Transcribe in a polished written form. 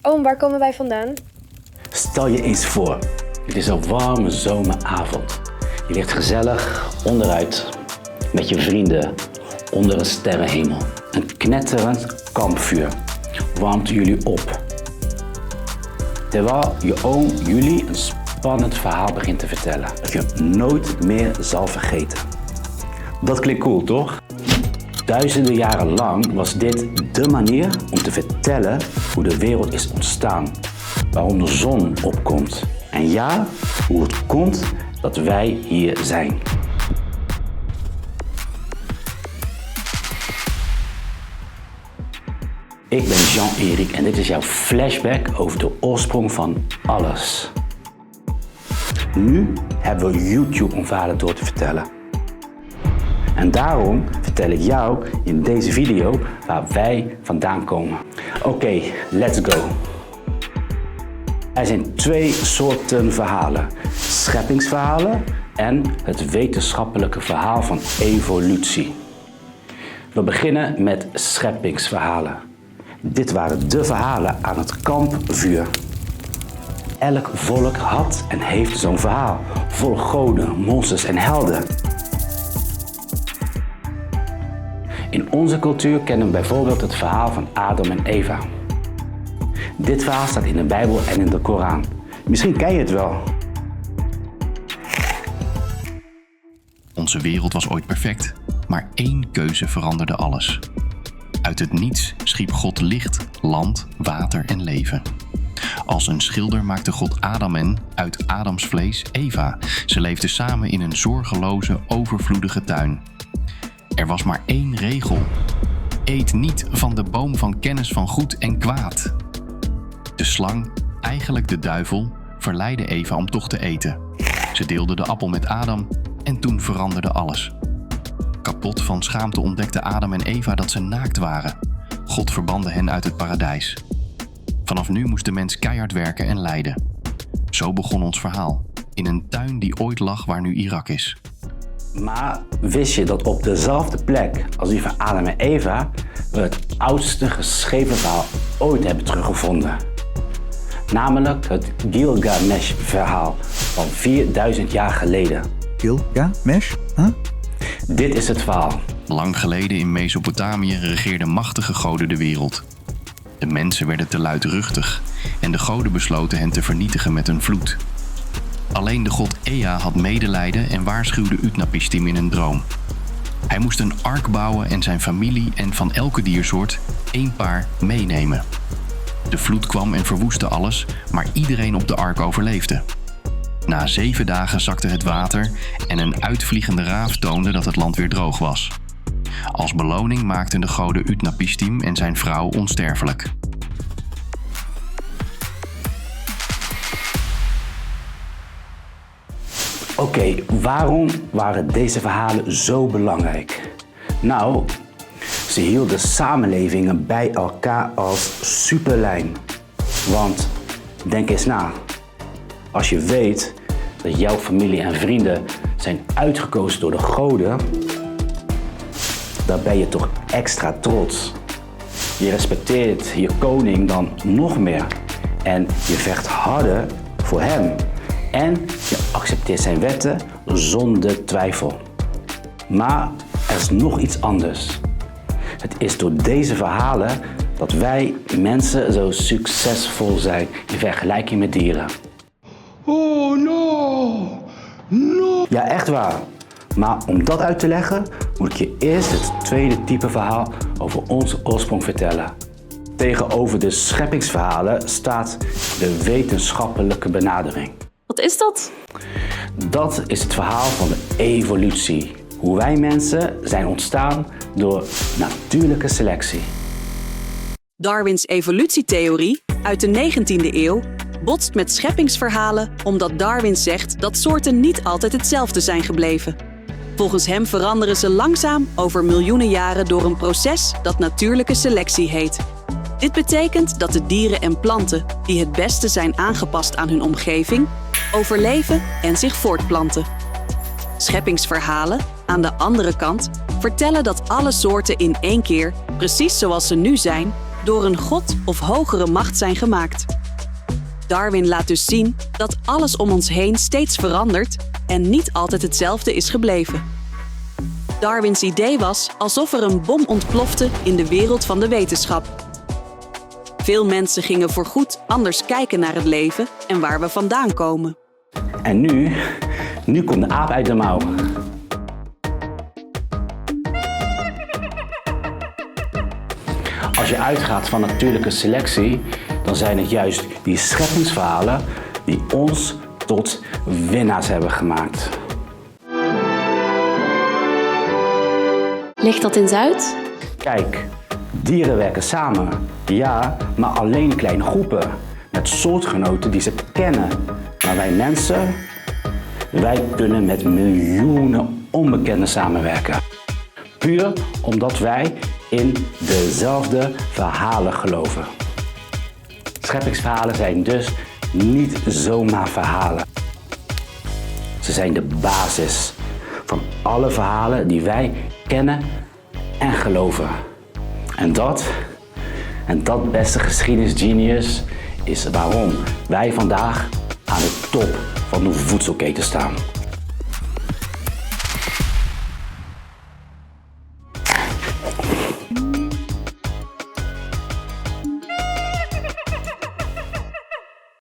Oom, waar komen wij vandaan? Stel je eens voor, het is een warme zomeravond. Je ligt gezellig onderuit met je vrienden onder een sterrenhemel. Een knetterend kampvuur warmt jullie op. Terwijl je oom jullie een spannend verhaal begint te vertellen dat je nooit meer zal vergeten. Dat klinkt cool, toch? Duizenden jaren lang was dit de manier om te vertellen hoe de wereld is ontstaan, waarom de zon opkomt en ja, hoe het komt dat wij hier zijn. Ik ben Jean-Erik en dit is jouw flashback over de oorsprong van alles. Nu hebben we YouTube om verhalen door te vertellen. En daarom vertel ik jou in deze video waar wij vandaan komen. Oké, let's go. Er zijn 2 soorten verhalen. Scheppingsverhalen en het wetenschappelijke verhaal van evolutie. We beginnen met scheppingsverhalen. Dit waren de verhalen aan het kampvuur. Elk volk had en heeft zo'n verhaal, vol goden, monsters en helden. In onze cultuur kennen we bijvoorbeeld het verhaal van Adam en Eva. Dit verhaal staat in de Bijbel en in de Koran. Misschien ken je het wel. Onze wereld was ooit perfect, maar 1 keuze veranderde alles. Uit het niets schiep God licht, land, water en leven. Als een schilder maakte God Adam en, uit Adams vlees, Eva. Ze leefden samen in een zorgeloze, overvloedige tuin. Er was maar 1 regel. Eet niet van de boom van kennis van goed en kwaad. De slang, eigenlijk de duivel, verleidde Eva om toch te eten. Ze deelde de appel met Adam en toen veranderde alles. Kapot van schaamte ontdekten Adam en Eva dat ze naakt waren. God verbande hen uit het paradijs. Vanaf nu moest de mens keihard werken en lijden. Zo begon ons verhaal, in een tuin die ooit lag waar nu Irak is. Maar wist je dat op dezelfde plek als die van Adam en Eva we het oudste geschreven verhaal ooit hebben teruggevonden? Namelijk het Gilgamesh-verhaal van 4000 jaar geleden. Gilgamesh? Huh? Dit is het verhaal. Lang geleden in Mesopotamië regeerden machtige goden de wereld. De mensen werden te luidruchtig en de goden besloten hen te vernietigen met een vloed. Alleen de god Ea had medelijden en waarschuwde Utnapishtim in een droom. Hij moest een ark bouwen en zijn familie en van elke diersoort 1 paar meenemen. De vloed kwam en verwoestte alles, maar iedereen op de ark overleefde. Na 7 dagen zakte het water en een uitvliegende raaf toonde dat het land weer droog was. Als beloning maakten de goden Utnapishtim en zijn vrouw onsterfelijk. Oké, waarom waren deze verhalen zo belangrijk? Nou, ze hielden samenlevingen bij elkaar als superlijn. Want denk eens na. Als je weet dat jouw familie en vrienden zijn uitgekozen door de goden, dan ben je toch extra trots. Je respecteert je koning dan nog meer. En je vecht harder voor hem. En je accepteert zijn wetten zonder twijfel. Maar er is nog iets anders. Het is door deze verhalen dat wij mensen zo succesvol zijn in vergelijking met dieren. Oh no! No! Ja, echt waar. Maar om dat uit te leggen, moet ik je eerst het tweede type verhaal over onze oorsprong vertellen. Tegenover de scheppingsverhalen staat de wetenschappelijke benadering. Wat is dat? Dat is het verhaal van de evolutie. Hoe wij mensen zijn ontstaan door natuurlijke selectie. Darwins evolutietheorie uit de 19e eeuw botst met scheppingsverhalen omdat Darwin zegt dat soorten niet altijd hetzelfde zijn gebleven. Volgens hem veranderen ze langzaam over miljoenen jaren door een proces dat natuurlijke selectie heet. Dit betekent dat de dieren en planten die het beste zijn aangepast aan hun omgeving, overleven en zich voortplanten. Scheppingsverhalen, aan de andere kant, vertellen dat alle soorten in één keer, precies zoals ze nu zijn, door een god of hogere macht zijn gemaakt. Darwin laat dus zien dat alles om ons heen steeds verandert en niet altijd hetzelfde is gebleven. Darwins idee was alsof er een bom ontplofte in de wereld van de wetenschap. Veel mensen gingen voorgoed anders kijken naar het leven en waar we vandaan komen. En nu komt de aap uit de mouw. Als je uitgaat van natuurlijke selectie, dan zijn het juist die scheppingsverhalen die ons tot winnaars hebben gemaakt. Ligt dat in Zuid? Kijk, dieren werken samen, ja, maar alleen kleine groepen, met soortgenoten die ze kennen. Maar wij mensen, wij kunnen met miljoenen onbekenden samenwerken. Puur omdat wij in dezelfde verhalen geloven. Scheppingsverhalen zijn dus niet zomaar verhalen. Ze zijn de basis van alle verhalen die wij kennen en geloven. En dat beste geschiedenisgenius is waarom wij vandaag aan de top van de voedselketen staan.